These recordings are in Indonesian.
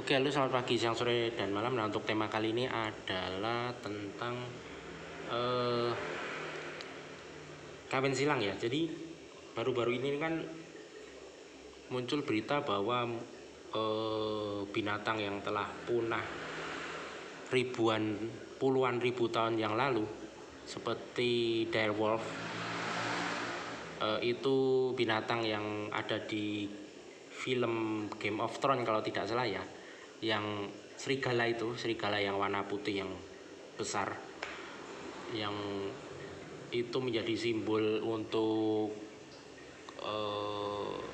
Oke, halo selamat pagi, siang, sore, dan malam. Nah, untuk tema kali ini adalah tentang kawin silang ya. Jadi baru-baru ini kan muncul berita bahwa binatang yang telah punah puluhan ribu tahun yang lalu seperti direwolf, itu binatang yang ada di film Game of Thrones kalau tidak salah ya, yang serigala yang warna putih yang besar, yang itu menjadi simbol untuk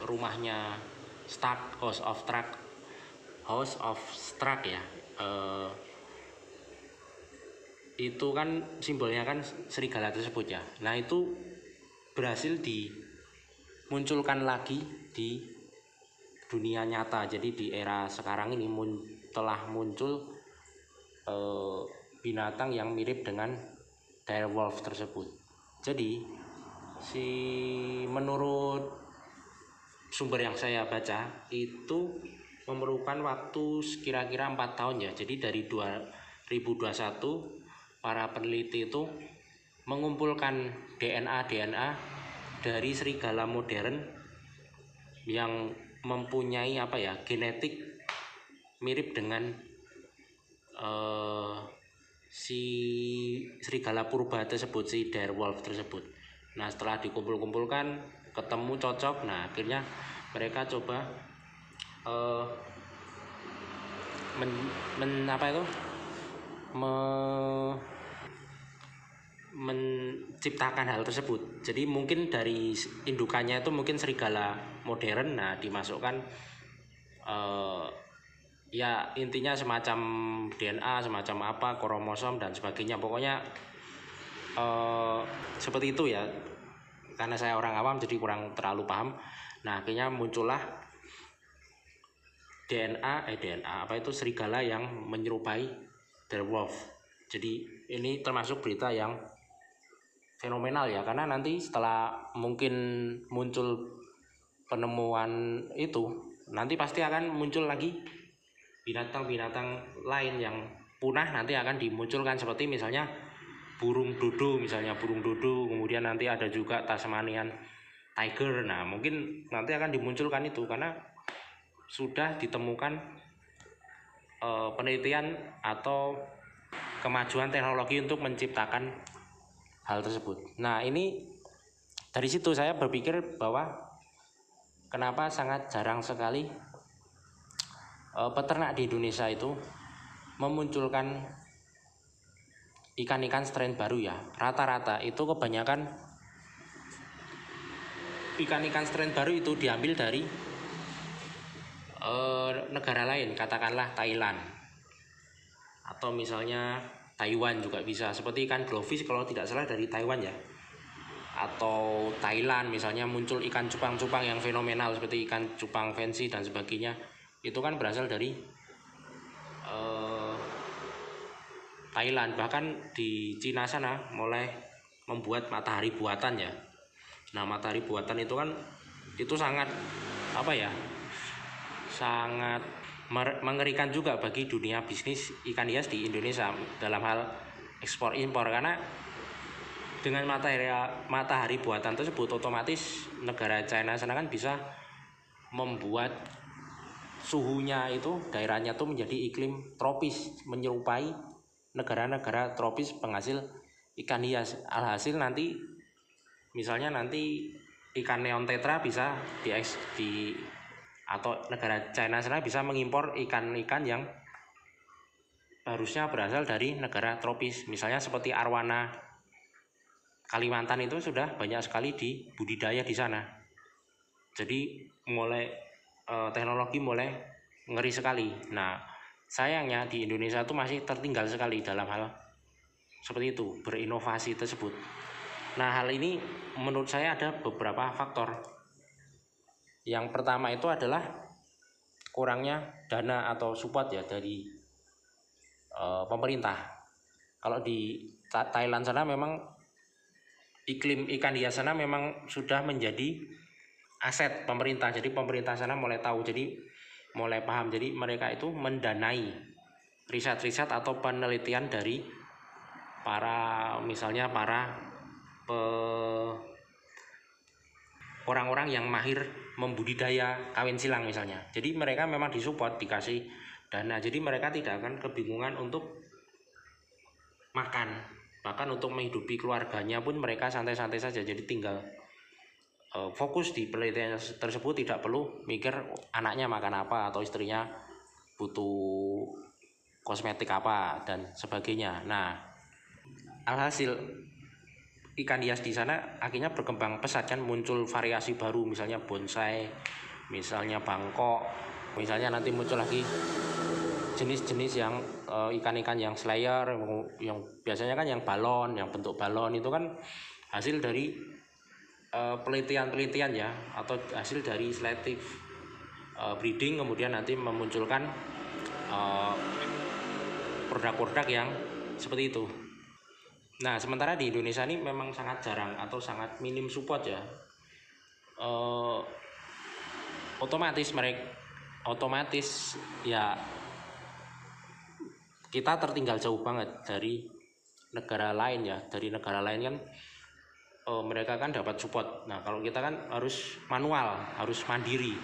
rumahnya Stark, House of Stark ya. Itu kan simbolnya kan serigala tersebut ya. Nah, itu berhasil dimunculkan lagi di dunia nyata. Jadi di era sekarang ini telah muncul binatang yang mirip dengan direwolf tersebut. Jadi menurut sumber yang saya baca itu memerlukan waktu kira-kira 4 tahun ya. Jadi dari 2021 para peneliti itu mengumpulkan DNA dari serigala modern yang mempunyai genetik mirip dengan si serigala purba tersebut, si direwolf tersebut. Nah, setelah dikumpulkan ketemu cocok, nah akhirnya mereka coba menciptakan hal tersebut. Jadi mungkin dari indukannya itu mungkin serigala modern, nah dimasukkan ya intinya semacam DNA, semacam kromosom dan sebagainya. Pokoknya seperti itu ya. Karena saya orang awam jadi kurang terlalu paham. Nah, akhirnya muncullah DNA serigala yang menyerupai direwolf. Jadi ini termasuk berita yang fenomenal ya, karena nanti setelah mungkin muncul penemuan itu, nanti pasti akan muncul lagi binatang-binatang lain yang punah, nanti akan dimunculkan seperti misalnya burung dodo, kemudian nanti ada juga Tasmanian tiger. Nah, mungkin nanti akan dimunculkan itu karena sudah ditemukan penelitian atau kemajuan teknologi untuk menciptakan hal tersebut. Nah, ini dari situ saya berpikir bahwa kenapa sangat jarang sekali peternak di Indonesia itu memunculkan ikan-ikan strain baru ya. Rata-rata itu kebanyakan ikan-ikan strain baru itu diambil dari negara lain, katakanlah Thailand atau misalnya Taiwan juga bisa, seperti ikan glowfish kalau tidak salah dari Taiwan ya, atau Thailand misalnya muncul ikan cupang-cupang yang fenomenal seperti ikan cupang fancy dan sebagainya, itu kan berasal dari Thailand. Bahkan di Cina sana mulai membuat matahari buatan ya. Nah, matahari buatan itu kan itu sangat sangat mengerikan juga bagi dunia bisnis ikan hias di Indonesia dalam hal ekspor impor, karena dengan matahari buatan tersebut otomatis negara China sana kan bisa membuat suhunya itu, daerahnya tuh menjadi iklim tropis menyerupai negara-negara tropis penghasil ikan hias. Alhasil nanti misalnya ikan neon tetra bisa atau negara China sana bisa mengimpor ikan-ikan yang harusnya berasal dari negara tropis. Misalnya seperti arwana Kalimantan itu sudah banyak sekali dibudidaya di sana. Jadi teknologi mulai ngeri sekali. Nah, sayangnya di Indonesia itu masih tertinggal sekali dalam hal seperti itu, berinovasi tersebut. Nah, hal ini menurut saya ada beberapa faktor. Yang pertama itu adalah kurangnya dana atau support ya dari pemerintah. Kalau di Thailand sana memang iklim ikan hias sana memang sudah menjadi aset pemerintah. Jadi pemerintah sana mulai tahu, jadi mulai paham. Jadi mereka itu mendanai riset-riset atau penelitian dari misalnya para orang-orang yang mahir membudidaya kawin silang misalnya. Jadi mereka memang disupport, dikasih dana. Jadi mereka tidak akan kebingungan untuk makan. Bahkan untuk menghidupi keluarganya pun mereka santai-santai saja. Jadi tinggal fokus di penelitian tersebut, tidak perlu mikir anaknya makan apa atau istrinya butuh kosmetik apa dan sebagainya. Nah, alhasil ikan hias di sana akhirnya berkembang pesat, kan muncul variasi baru, misalnya bonsai, misalnya bangkok, misalnya nanti muncul lagi jenis-jenis yang ikan-ikan yang slayer, yang biasanya kan yang balon, yang bentuk balon itu kan hasil dari penelitian ya, atau hasil dari selective breeding, kemudian nanti memunculkan produk-produk yang seperti itu. Nah, sementara di Indonesia ini memang sangat jarang atau sangat minim support ya. Otomatis ya kita tertinggal jauh banget dari negara lain ya. Dari negara lain kan mereka kan dapat support. Nah, kalau kita kan harus manual, harus mandiri.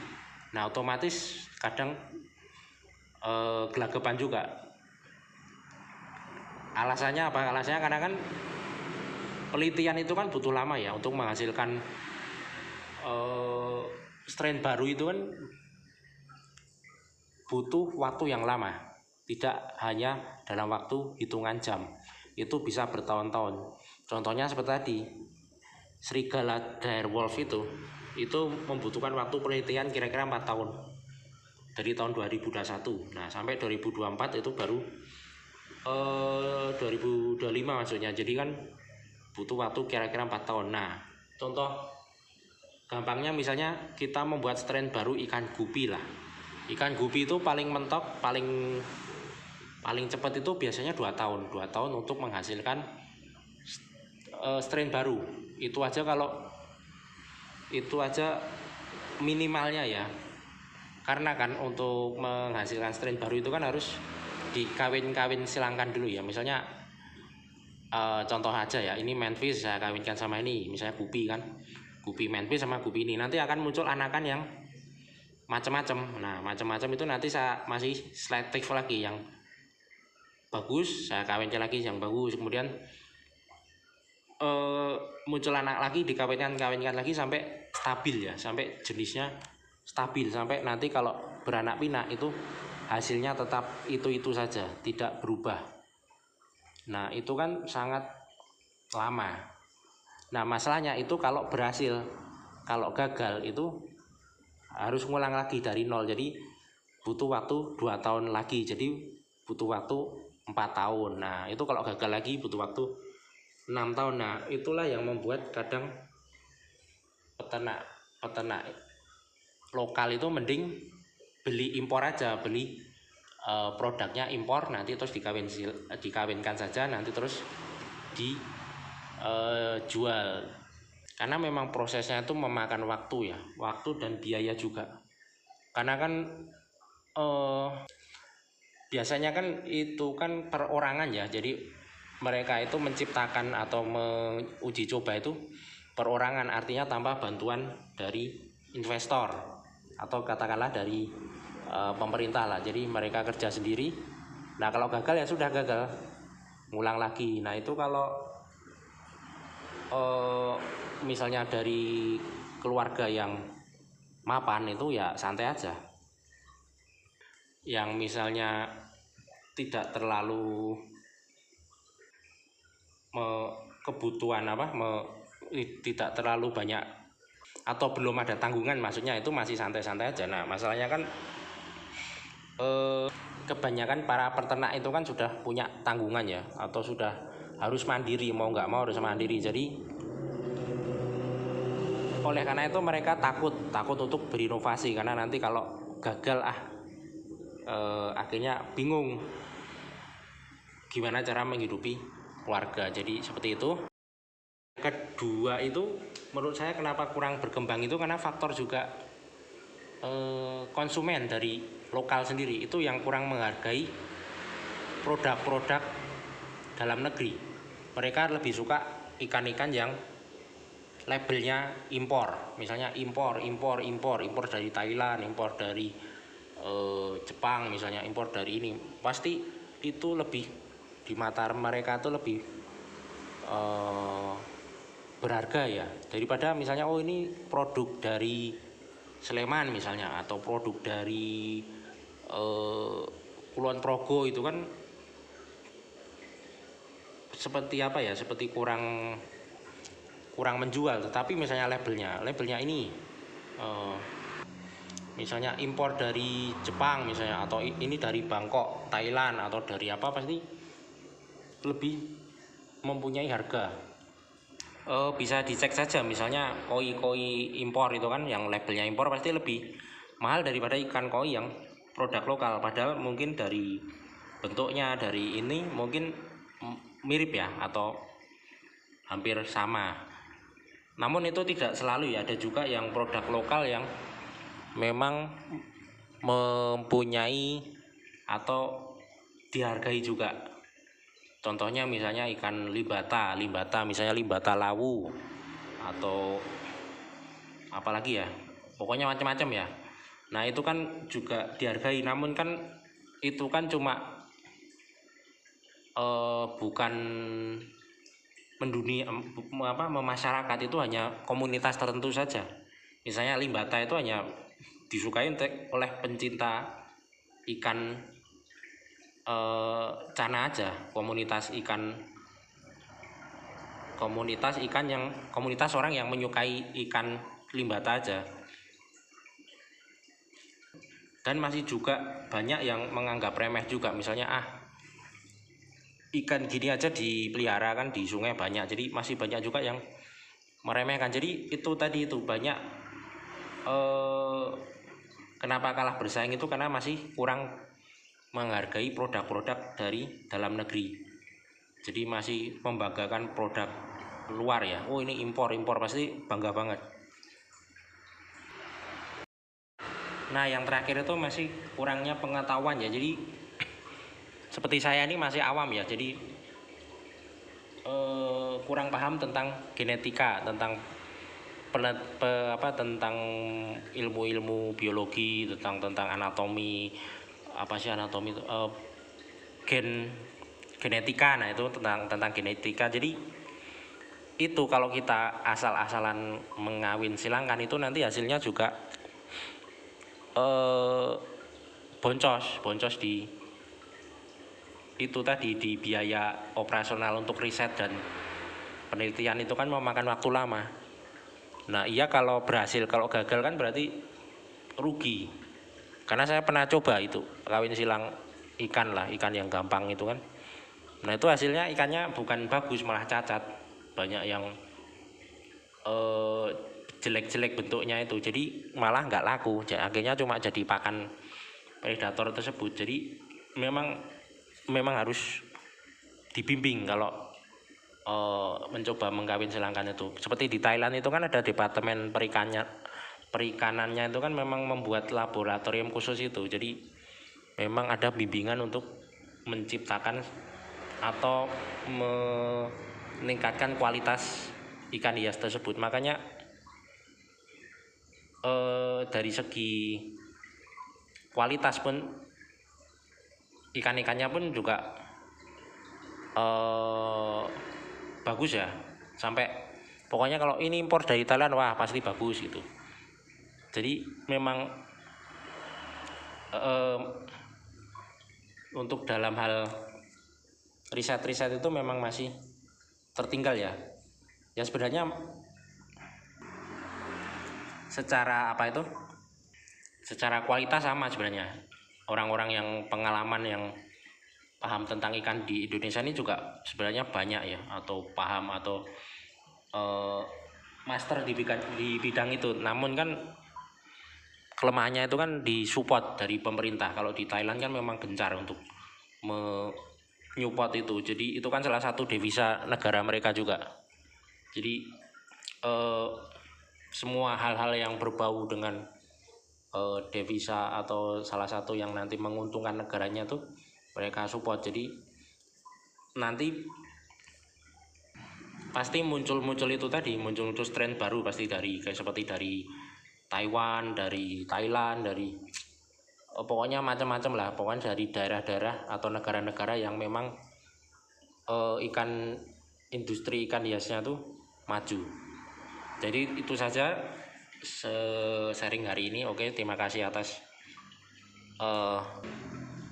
Nah, otomatis kadang gelagapan juga. Alasannya apa? Alasannya karena kan penelitian itu kan butuh lama ya untuk menghasilkan strain baru. Itu kan butuh waktu yang lama, tidak hanya dalam waktu hitungan jam, itu bisa bertahun-tahun. Contohnya seperti tadi, serigala direwolf itu membutuhkan waktu penelitian kira-kira 4 tahun, dari tahun 2021. Nah, sampai 2024 itu baru 2025 maksudnya. Jadi kan butuh waktu kira-kira 4 tahun. Nah, contoh gampangnya misalnya kita membuat strain baru ikan gupi lah. Ikan gupi itu paling mentok, paling cepat itu biasanya 2 tahun. 2 tahun untuk menghasilkan strain baru. Itu aja minimalnya ya. Karena kan untuk menghasilkan strain baru itu kan harus dikawin silangkan dulu ya. Misalnya contoh aja ya, ini manfish saya kawinkan sama ini, misalnya gupi kan, gupi manfish sama gupi ini, nanti akan muncul anakan yang macam-macam. Nah, macam-macam itu nanti saya masih selektif lagi, yang bagus saya kawinkan lagi yang bagus, kemudian muncul anak lagi, dikawinkan lagi sampai stabil ya, sampai jenisnya stabil, sampai nanti kalau beranak pinak itu hasilnya tetap itu saja, tidak berubah. Nah, itu kan sangat lama. Nah, masalahnya itu kalau berhasil, kalau gagal itu harus ngulang lagi dari nol. Jadi butuh waktu 2 tahun lagi, jadi butuh waktu 4 tahun. Nah, itu kalau gagal lagi butuh waktu 6 tahun. Nah, itulah yang membuat kadang peternak lokal itu mending beli impor aja, beli produknya impor, nanti terus dikawinkan saja, nanti terus dijual. Karena memang prosesnya itu memakan waktu ya, waktu dan biaya juga. Karena kan biasanya kan itu kan perorangan ya, jadi mereka itu menciptakan atau menguji coba itu perorangan, artinya tanpa bantuan dari investor atau katakanlah dari pemerintah lah. Jadi mereka kerja sendiri. Nah, kalau gagal ya sudah gagal, ngulang lagi. Nah, itu kalau misalnya dari keluarga yang mapan itu ya santai aja. Yang misalnya tidak terlalu kebutuhan tidak terlalu banyak atau belum ada tanggungan, maksudnya itu masih santai-santai aja. Nah, masalahnya kan kebanyakan para peternak itu kan sudah punya tanggungan ya, atau sudah harus mandiri, mau nggak mau harus mandiri. Jadi oleh karena itu mereka takut untuk berinovasi, karena nanti kalau gagal akhirnya bingung gimana cara menghidupi keluarga. Jadi seperti itu. Kedua itu menurut saya kenapa kurang berkembang itu karena faktor juga konsumen dari lokal sendiri itu yang kurang menghargai produk-produk dalam negeri. Mereka lebih suka ikan-ikan yang labelnya impor, misalnya impor dari Thailand, impor dari Jepang, misalnya impor dari ini. Pasti itu lebih di mata mereka tuh lebih berharga ya, daripada misalnya oh ini produk dari Sleman misalnya, atau produk dari Kulon Progo, itu kan seperti apa ya, seperti kurang menjual. Tetapi misalnya labelnya ini misalnya impor dari Jepang misalnya, atau ini dari Bangkok, Thailand, atau dari apa, pasti lebih mempunyai harga. Bisa dicek saja, misalnya koi impor itu kan yang labelnya impor pasti lebih mahal daripada ikan koi yang produk lokal, padahal mungkin dari bentuknya, dari ini mungkin mirip ya, atau hampir sama. Namun itu tidak selalu ya, ada juga yang produk lokal yang memang mempunyai atau dihargai juga. Contohnya misalnya ikan limbata misalnya limbata lawu, atau apalagi ya, pokoknya macam-macam ya. Nah itu kan juga dihargai, namun kan itu kan cuma bukan mendunia memasyarakat, itu hanya komunitas tertentu saja. Misalnya limbata itu hanya disukai oleh pencinta ikan cana aja, komunitas orang yang menyukai ikan limbata aja. Dan masih juga banyak yang menganggap remeh juga, misalnya ikan gini aja dipelihara kan di sungai banyak, jadi masih banyak juga yang meremehkan. Jadi itu tadi itu banyak kenapa kalah bersaing itu karena masih kurang menghargai produk-produk dari dalam negeri. Jadi masih membanggakan produk luar ya, oh ini impor pasti bangga banget. Nah yang terakhir itu masih kurangnya pengetahuan ya, jadi seperti saya ini masih awam ya, jadi kurang paham tentang genetika, tentang tentang ilmu-ilmu biologi, tentang anatomi, anatomi itu genetika. Nah itu tentang genetika. Jadi itu kalau kita asal-asalan mengawin silangkan itu nanti hasilnya juga boncos di itu tadi, di biaya operasional untuk riset dan penelitian itu kan memakan waktu lama. Nah iya kalau berhasil, kalau gagal kan berarti rugi. Karena saya pernah coba itu kawin silang ikan yang gampang itu kan. Nah itu hasilnya ikannya bukan bagus, malah cacat, banyak yang jelek-jelek bentuknya itu, jadi malah nggak laku, akhirnya cuma jadi pakan predator tersebut. Jadi memang harus dibimbing kalau mencoba mengkawin silangkan itu. Seperti di Thailand itu kan ada departemen perikanannya itu kan memang membuat laboratorium khusus itu. Jadi memang ada bimbingan untuk menciptakan atau meningkatkan kualitas ikan hias tersebut. Makanya dari segi kualitas pun ikan-ikannya pun juga bagus ya, sampai pokoknya kalau ini impor dari Thailand wah pasti bagus gitu. Jadi memang untuk dalam hal riset itu memang masih tertinggal ya. Ya sebenarnya secara secara kualitas sama sebenarnya. Orang-orang yang pengalaman yang paham tentang ikan di Indonesia ini juga sebenarnya banyak ya, atau paham atau master di bidang itu. Namun kan kelemahannya itu kan disupport dari pemerintah. Kalau di Thailand kan memang gencar untuk menyupport itu. Jadi itu kan salah satu devisa negara mereka juga. Jadi semua hal-hal yang berbau dengan devisa atau salah satu yang nanti menguntungkan negaranya tuh mereka support. Jadi nanti pasti muncul itu tadi, muncul tren baru pasti dari kayak seperti dari Taiwan, dari Thailand, dari pokoknya macam-macam lah, pokoknya dari daerah-daerah atau negara-negara yang memang industri ikan hiasnya tuh maju. Jadi itu saja sharing hari ini. Oke, terima kasih atas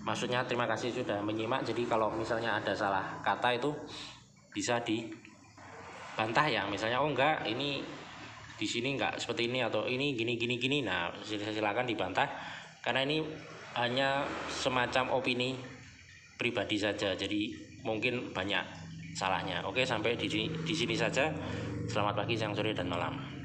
maksudnya terima kasih sudah menyimak. Jadi kalau misalnya ada salah kata itu bisa dibantah ya, misalnya oh enggak ini di sini enggak seperti ini atau ini gini. Nah, silakan dibantah karena ini hanya semacam opini pribadi saja. Jadi mungkin banyak salahnya. Oke, sampai di sini saja. Selamat pagi, siang, sore, dan malam.